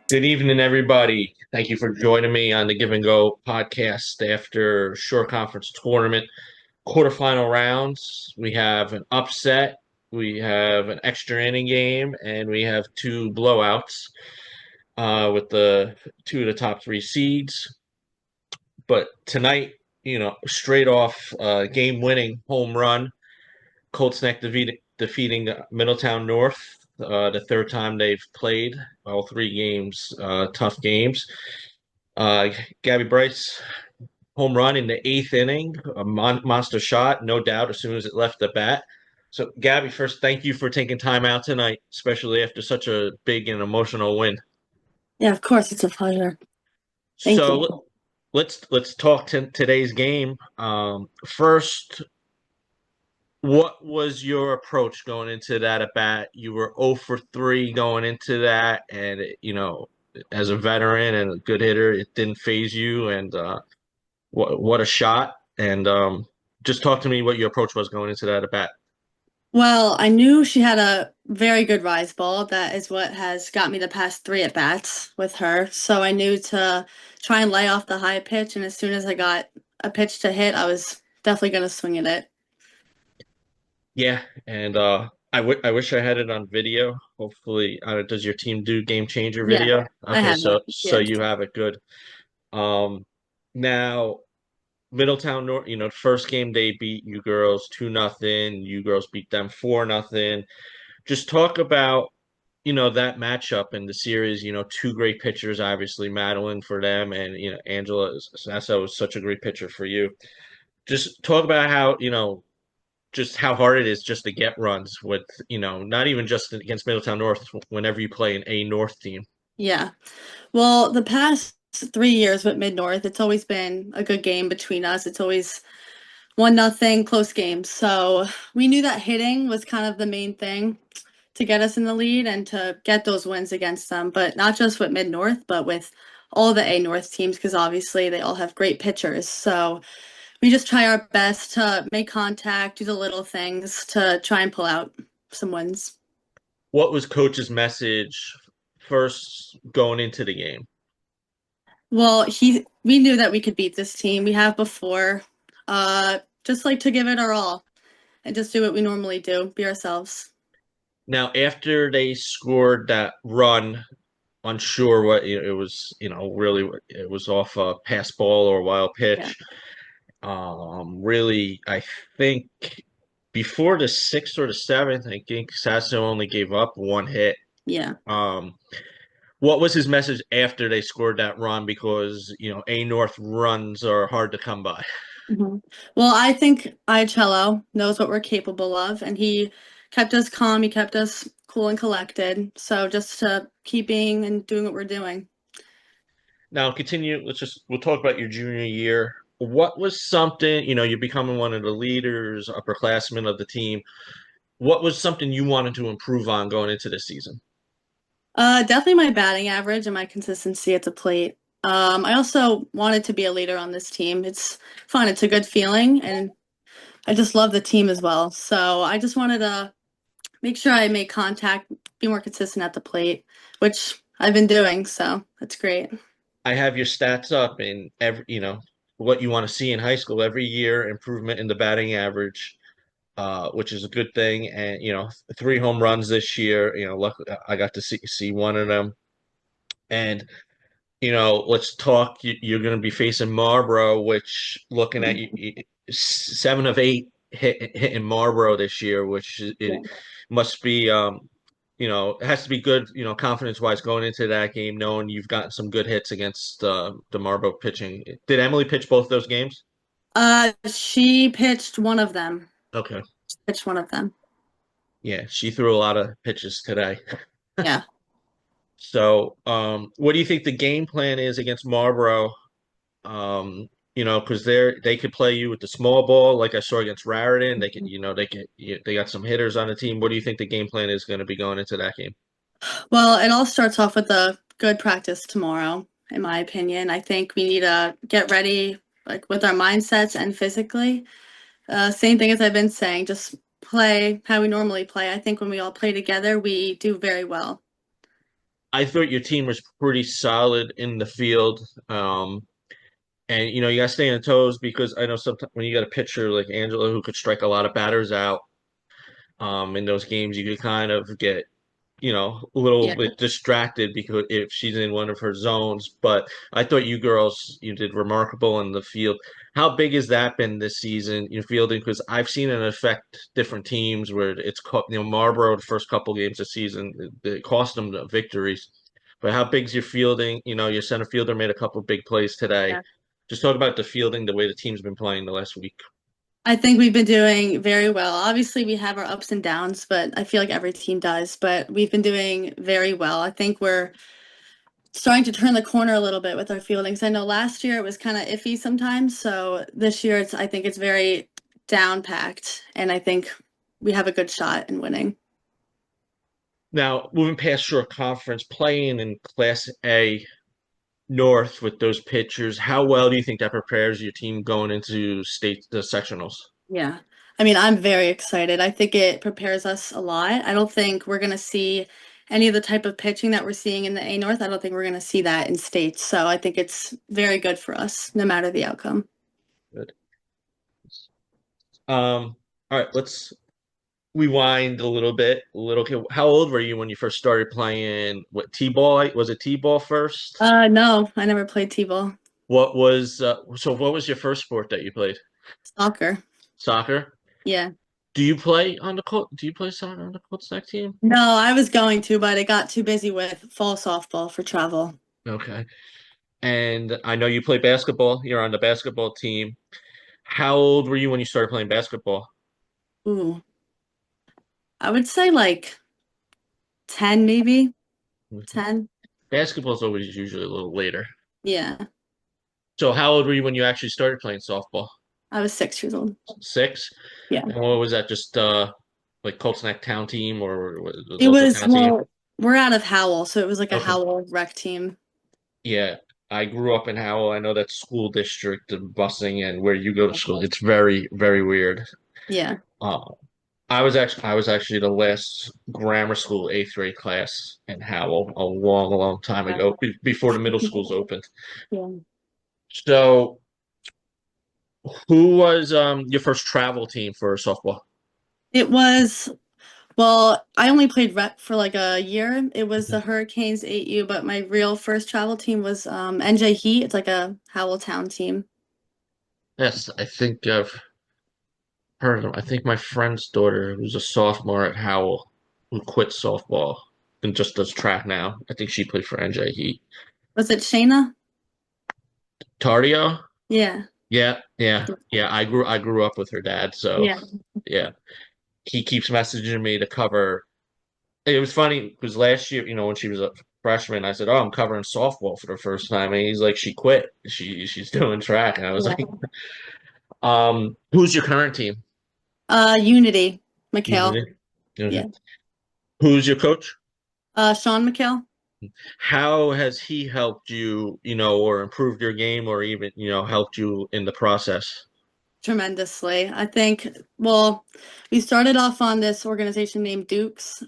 Good evening, everybody. Thank you for joining me on the Give and Go podcast after short conference tournament quarterfinal rounds. We have an upset, we have an extra inning game, and we have two blowouts with the two of the top three seeds. But tonight, straight off game winning home run, Colts neck defeating Middletown North. The third time they've played all three games, tough games. Uh, Gabby Bryce home run in the eighth inning, a monster shot, no doubt, as soon as it left the bat. So, Gabby, first, thank you for taking time out tonight, especially after such a big and emotional win. Yeah, of course, it's a pleasure. Thank you. So, let's talk to today's game. First, what was your approach going into that at bat? You were 0 for 3 going into that, and as a veteran and a good hitter, it didn't phase you. And what a shot! And just talk to me what your approach was going into that at bat. Well, I knew she had a very good rise ball. That is what has got me the past three at bats with her. So I knew to try and lay off the high pitch, and as soon as I got a pitch to hit, I was definitely going to swing at it. Yeah, and I wish I had it on video. Hopefully, does your team do game changer Yeah, video? I Okay, have it. so Yeah. you have it good. Now Middletown North, first game they beat you girls 2-0. You girls beat them 4-0. Just talk about, that matchup in the series, two great pitchers, obviously Madeline for them and Angela Sasso was such a great pitcher for you. Just talk about how, just how hard it is just to get runs with, not even just against Middletown North whenever you play an A North team. Yeah. Well, the past 3 years with Mid North, it's always been a good game between us. It's always 1-0 close games. So we knew that hitting was kind of the main thing to get us in the lead and to get those wins against them, but not just with Mid North, but with all the A North teams because obviously they all have great pitchers. So we just try our best to make contact, do the little things to try and pull out some wins. What was coach's message first going into the game? Well, we knew that we could beat this team. We have before. Just like to give it our all and just do what we normally do, be ourselves. Now, after they scored that run, unsure what it was, really it was off a pass ball or a wild Yeah. pitch. Really, I think before the sixth or the seventh, I think Sasso only gave up one hit. Yeah. Um, what was his message after they scored that run? Because, A North runs are hard to come by. Mhm. Well, I think Icello knows what we're capable of, and he kept us calm. He kept us cool and collected. So just to keep being and doing what we're doing. Now, continue. We'll talk about your junior year. What was something, you're becoming one of the leaders, upperclassmen of the team. What was something you wanted to improve on going into this season? Definitely my batting average and my consistency at the plate. I also wanted to be a leader on this team. It's fun. It's a good feeling, and I just love the team as well. So I just wanted to make sure I make contact, be more consistent at the plate, which I've been doing. So that's great. I have your stats up in every, what you want to see in high school every year, improvement in the batting average, which is a good thing. And, three home runs this year, luckily I got to see one of them. And, let's talk. You're going to be facing Marlboro, which looking at you, 7 of 8 hitting Marlboro this year, which it Yeah. must be, it has to be good, confidence wise going into that game, knowing you've gotten some good hits against the Marlboro pitching. Did Emily pitch both those games? She pitched one of them. Okay. Pitched one of them. Yeah, she threw a lot of pitches today. Yeah. So, what do you think the game plan is against Marlboro? Because they could play you with the small ball, like I saw against Raritan. They could, they got some hitters on the team. What do you think the game plan is going to be going into that game? Well, it all starts off with a good practice tomorrow, in my opinion. I think we need to get ready, like with our mindsets and physically. Same thing as I've been saying, just play how we normally play. I think when we all play together, we do very well. I thought your team was pretty solid in the field. And you gotta stay on toes because I know sometimes when you got a pitcher like Angela who could strike a lot of batters out, in those games, you could kind of get a little Yeah. bit distracted because if she's in one of her zones. But I thought you girls, you did remarkable in the field. How big has that been this season, fielding? Because I've seen it affect different teams where it's caught, Marlboro, the first couple games of the season, it cost them the victories. But how big's your fielding? Your center fielder made a couple big plays today. Yeah. Just talk about the fielding, the way the team's been playing the last week. I think we've been doing very well. Obviously, we have our ups and downs, but I feel like every team does. But we've been doing very well. I think we're starting to turn the corner a little bit with our fieldings. I know last year it was kind of iffy sometimes, so this year I think it's very down packed, and I think we have a good shot in winning. Now, moving past your conference, playing in Class A North with those pitchers, how well do you think that prepares your team going into the sectionals? Yeah. I mean, I'm very excited. I think it prepares us a lot. I don't think we're going to see any of the type of pitching that we're seeing in the A North. I don't think we're going to see that in states. So I think it's very good for us, no matter the outcome. Good. All right, let's rewind a little bit. A little kid. How old were you when you first started playing what T-ball? Was it T-ball first? No, I never played T-ball. What was your first sport that you played? Soccer. Soccer? Yeah. Do you play soccer on the Colts next team? No, I was going to, but I got too busy with fall softball for travel. Okay. And I know you play basketball. You're on the basketball team. How old were you when you started playing basketball? Ooh, I would say like 10, maybe 10. Basketball's always usually a little later. Yeah. So how old were you when you actually started playing softball? I was 6 years old. Six? Yeah. And what was that? Just like Colts Neck Town team or the It local was, town team? well, we're out of Howell, so it was like a Okay. Howell rec team. Yeah. I grew up in Howell. I know that school district and busing and where you go to school. It's very, very weird. Yeah. Uh, I was actually the last grammar school eighth grade class in Howell a long, long time ago, before the middle schools opened. Yeah. So who was your first travel team for softball? It was, well, I only played rep for like a year. It was the Hurricanes 8U, but my real first travel team was NJ Heat. It's like a Howell Town team. Yes, I think I've heard of him. I think my friend's daughter, who's a sophomore at Howell, who quit softball and just does track now. I think she played for NJ Heat. Was it Shayna? Tardio? Yeah. Yeah, yeah, yeah. I grew up with her dad, so Yeah. yeah. He keeps messaging me to cover. It was funny because last year, when she was a freshman, I said, "Oh, I'm covering softball for the first time," and he's like, "She quit. She's doing track," and I was Yeah. like, "Who's your current team?" Unity, McHale. Unity. Okay. Yeah. Who's your coach? Sean McHale. How has he helped you, or improved your game, or even, helped you in the process? Tremendously. I think, well, we started off on this organization named Dukes.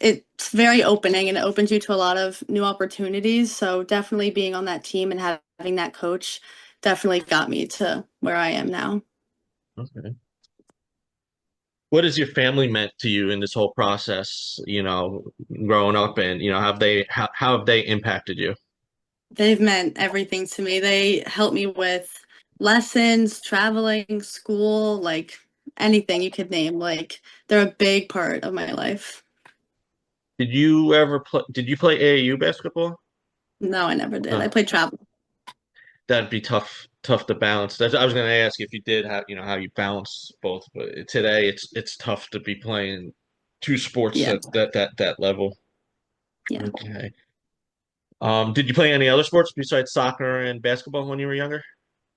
It's very opening and it opens you to a lot of new opportunities. So definitely being on that team and having that coach definitely got me to where I am now. Okay. What has your family meant to you in this whole process, growing up, and, how have they impacted you? They've meant everything to me. They help me with lessons, traveling, school, like anything you could name. Like they're a big part of my life. Did you play AAU basketball? No, I never did. No. I played travel. That'd be tough to balance. I was going to ask if you did how you balance both, but today it's tough to be playing two sports Yeah. at that level. Yeah. Okay. Did you play any other sports besides soccer and basketball when you were younger?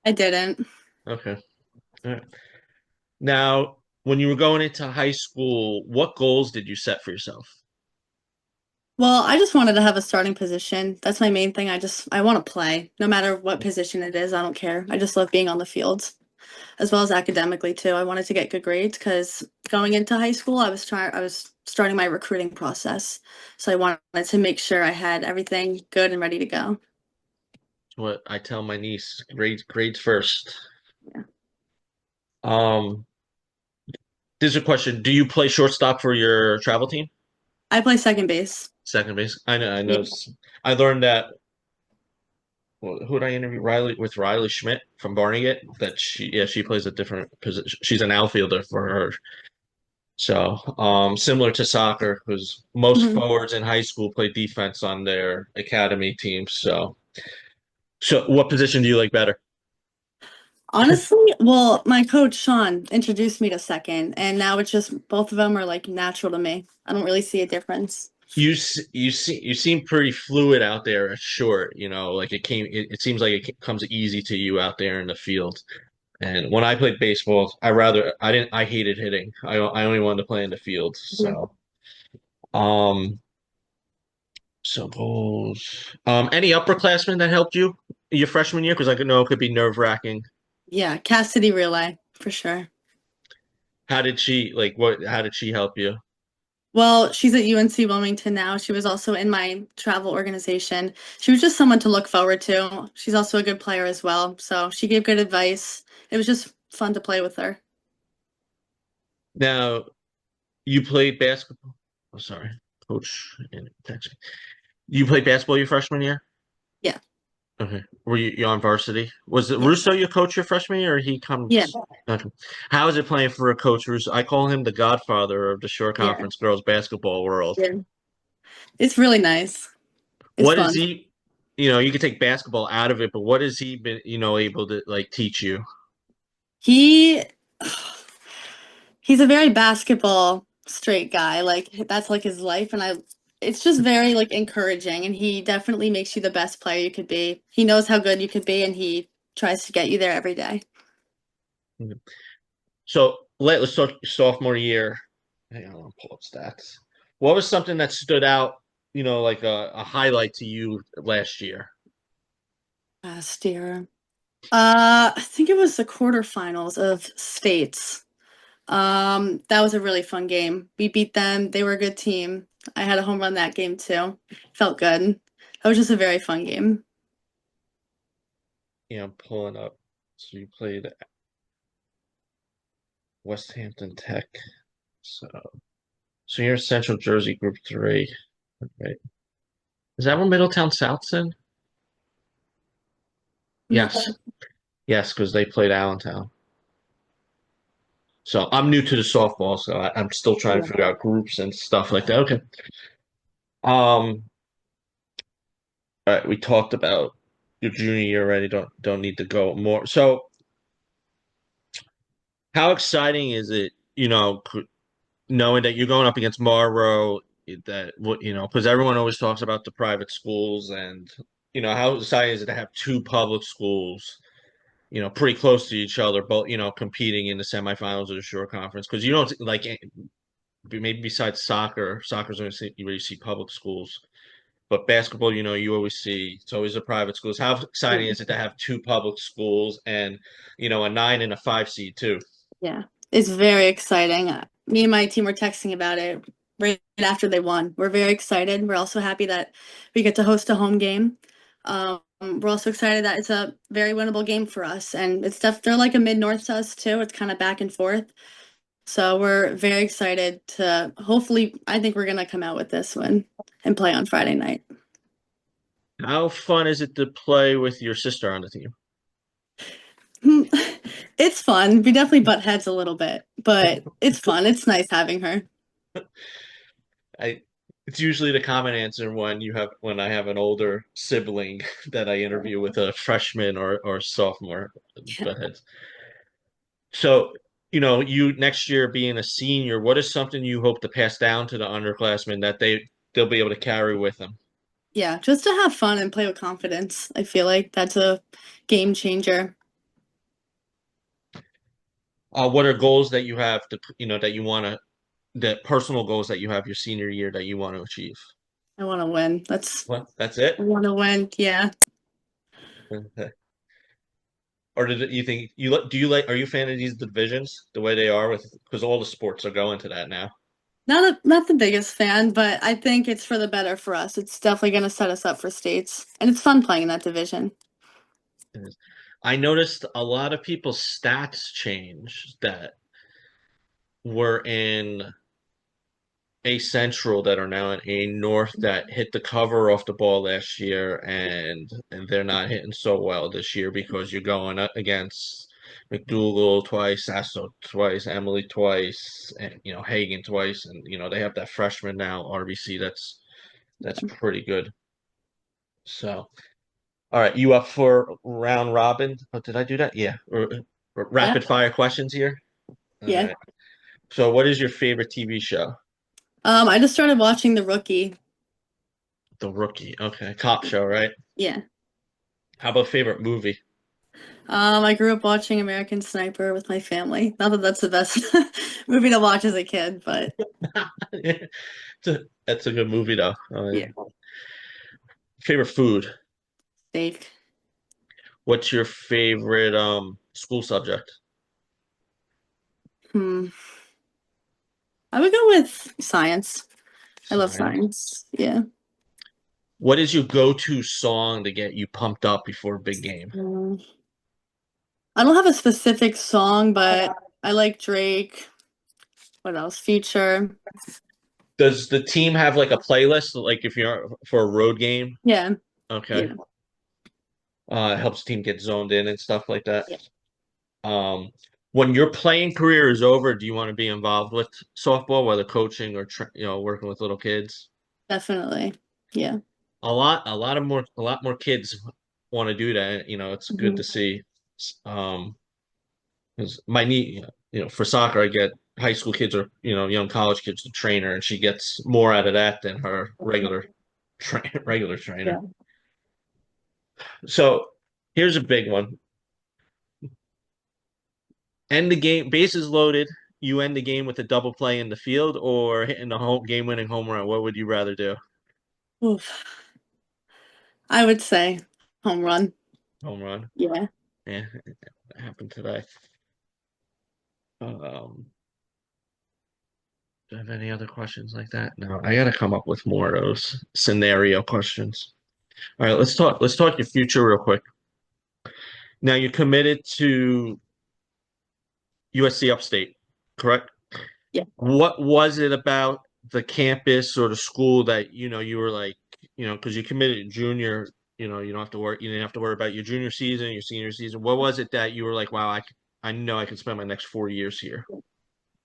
I didn't. Okay. All right. Now, when you were going into high school, what goals did you set for yourself? Well, I just wanted to have a starting position. That's my main thing. I want to play no matter what position it is. I don't care. I just love being on the field. as well as academically too. I wanted to get good grades because going into high school, I was starting my recruiting process. So I wanted to make sure I had everything good and ready to go. What I tell my niece, grades first. Yeah. Um, There's a question. Do you play shortstop for your travel team? I play second base. Second base? I know, I Yeah. know. I learned that. Well, who did I interview? Riley Schmidt from Barnegat. That she plays a different position. She's an outfielder for her. So, similar to soccer, because most Mhm. forwards in high school play defense on their academy teams. So what position do you like better? Honestly, well, my coach Sean introduced me to second, and now it's just both of them are like natural to me. I don't really see a difference. You seem pretty fluid out there at short. Like it seems like it comes easy to you out there in the field. And when I played baseball, I hated hitting. I only wanted to play in the field. Mhm. Um, suppose any upperclassmen that helped you your freshman year? Because I could know it could be nerve-wracking. Yeah, Cassidy Relay for sure. How did she like what? How did she help you? Well, she's at UNC Wilmington now. She was also in my travel organization. She was just someone to look forward to. She's also a good player as well. So she gave good advice. It was just fun to play with her. Now you played basketball. Oh, sorry, coach. Text me. You played basketball your freshman year? Yeah. Okay. Were you on varsity? Was it Yeah. Russo your coach your freshman year, or he Yeah. comes? Okay. How is it playing for a coach Russo? I call him the godfather of the shore Yeah. conference girls basketball world. Yeah. It's really nice. It's What is fun. he? You could take basketball out of it, but what has he been, able to like teach you? He he's a very basketball straight guy. Like that's like his life and I it's just very like encouraging and he definitely makes you the best player you could be. He knows how good you could be and he tries to get you there every day. So let's talk sophomore year. Hang on, I'll pull up stats. What was something that stood out, like a highlight to you last year? Last year. I think it was the quarterfinals of states. That was a really fun game. We beat them. They were a good team. I had a home run that game too. Felt good. That was just a very fun game. I'm pulling up. So you played West Hampton Tech. So, so you're Central Jersey Group 3. Right. Is that where Middletown South's in? No. Yes. Yes, because they played Allentown. So I'm new to the softball, so I'm still trying to Yeah. figure out groups and stuff like that. Okay. Um, all right, we talked about your junior year already. Don't need to go more. So how exciting is it, knowing that you're going up against Marlboro, that what because everyone always talks about the private schools and how exciting is it to have two public schools, pretty close to each other, both competing in the semifinals of the shore conference because you don't like maybe besides soccer's only where you see public schools, but basketball, you always see it's always the private schools. How exciting is it to have two public schools and a 9 and a 5 seed too? Yeah, it's very exciting. Me and my team were texting about it right after they won. We're very excited. We're also happy that we get to host a home game. We're also excited that it's a very winnable game for us, and they're like a mid-north to us too. It's kind of back and forth. So we're very excited to hopefully. I think we're gonna come out with this one and play on Friday night. How fun is it to play with your sister on the team? It's fun. We definitely butt heads a little bit, but it's fun. It's nice having her. I it's usually the common answer when I have an older sibling that I interview with a freshman or sophomore. But so you next year being a senior, what is something you hope to pass down to the underclassmen that they'll be able to carry with them? Yeah, just to have fun and play with confidence. I feel like that's a game changer. What are goals that you have that you want to the personal goals that you have your senior year that you want to achieve? I want to win. What? That's I it? want to win. Yeah. Okay. Or you think do you like are you a fan of these divisions the way they are with because all the sports are going to that now? Not the biggest fan, but I think it's for the better for us. It's definitely going to set us up for states, and it's fun playing in that division. I noticed a lot of people's stats change that were in A Central that are now in A North that hit the cover off the ball last year and they're not hitting so well this year because you're going up against McDougal twice, Sasso twice, Emily twice, and Hagen twice, and they have that freshman now, RBC, that's pretty good. So, all right, you up for round robin? Oh, did I do that? Yeah. Or Yeah, rapid fire questions here. All yeah. right. So, what is your favorite TV show? I just started watching The Rookie. The Rookie. Okay, cop show, right? Yeah. How about favorite movie? I grew up watching American Sniper with my family. Not that that's the best movie to watch as a kid, but That's a good movie, though. yeah, Favorite food? steak. What's your favorite school subject? Hmm. I would go with science. I love Science. science. Yeah. What is your go-to song to get you pumped up before a big game? Um, I don't have a specific song, but I like Drake. What else? Future. Does the team have like a playlist, like if you're for a road game? Yeah. Okay. Yeah. It helps the team get zoned in and stuff like that. Yeah. Um, when your playing career is over, do you want to be involved with softball, whether coaching or working with little kids? Definitely. Yeah. A lot more kids want to do that. It's good Mhm. to see. Um, 'Cause my niece, for soccer, I get high school kids or young college kids to train her, and she gets more out of that than her regular trainer. Yeah. So here's a big one: end the game, bases loaded. You end the game with a double play in the field, or hitting the home game-winning home run. What would you rather do? Oof. I would say home run. Home run. Yeah. Yeah, that happened today. Um, do I have any other questions like that? No, I gotta come up with more of those scenario questions. All right, let's talk your future real quick. Now you're committed to USC Upstate, correct? Yeah. What was it about the campus or the school that you were like, because you committed junior, you don't have to worry, you didn't have to worry about your junior season, your senior season. What was it that you were like, wow, I know I can spend my next 4 years here?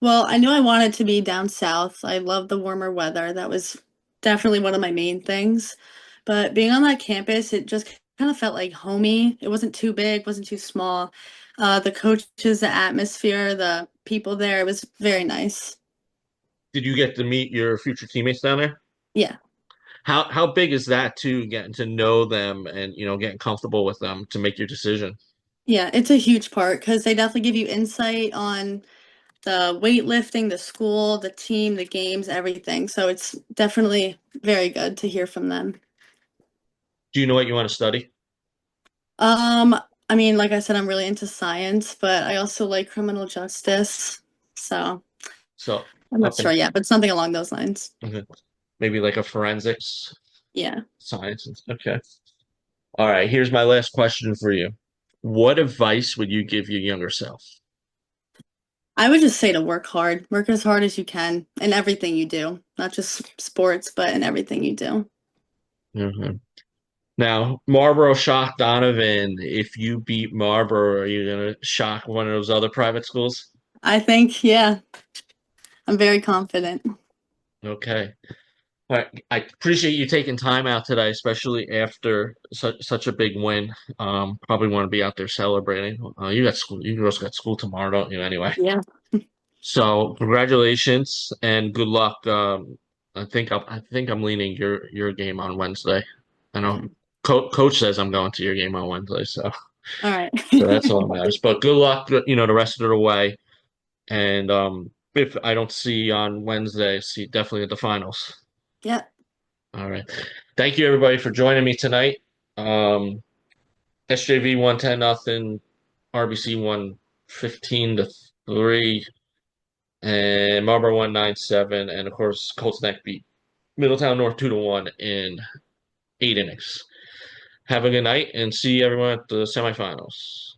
Well, I knew I wanted to be down south. I love the warmer weather. That was definitely one of my main things. But being on that campus, it just kind of felt like homey. It wasn't too big, wasn't too small. The coaches, the atmosphere, the people there, it was very nice. Did you get to meet your future teammates down there? Yeah. How big is that too, getting to know them and getting comfortable with them to make your decision? Yeah, it's a huge part because they definitely give you insight on the weightlifting, the school, the team, the games, everything. So it's definitely very good to hear from them. Do you know what you want to study? Um, I mean, like I said, I'm really into science, but I also like criminal justice. So So I'm not up sure in yet, but something along those lines. okay, maybe like a forensics Yeah. science. Okay. All right, here's my last question for you. What advice would you give your younger self? I would just say to work as hard as you can in everything you do, not just sports, but in everything you do. Mhm. Now, Marlboro shocked Donovan. If you beat Marlboro, are you gonna shock one of those other private schools? I think, yeah, I'm very confident. Okay. All right. I appreciate you taking time out today, especially after such a big win. Probably want to be out there celebrating. You got school. You girls got school tomorrow, don't you? Anyway. Yeah. So congratulations and good luck. I think I'm leaning your game on Wednesday. I know Yeah. coach says I'm going to your game on Wednesday, All right. so that's all that matters. But good luck, the rest of the way. And if I don't see you on Wednesday, see definitely at the finals. Yeah. All right. Thank you everybody for joining me tonight. SJV 110 nothing. RBC won 15-3, and Marlboro won 9-7, and of course Colts Neck beat Middletown North 2-1 in 8 innings. Have a good night and see everyone at the semifinals.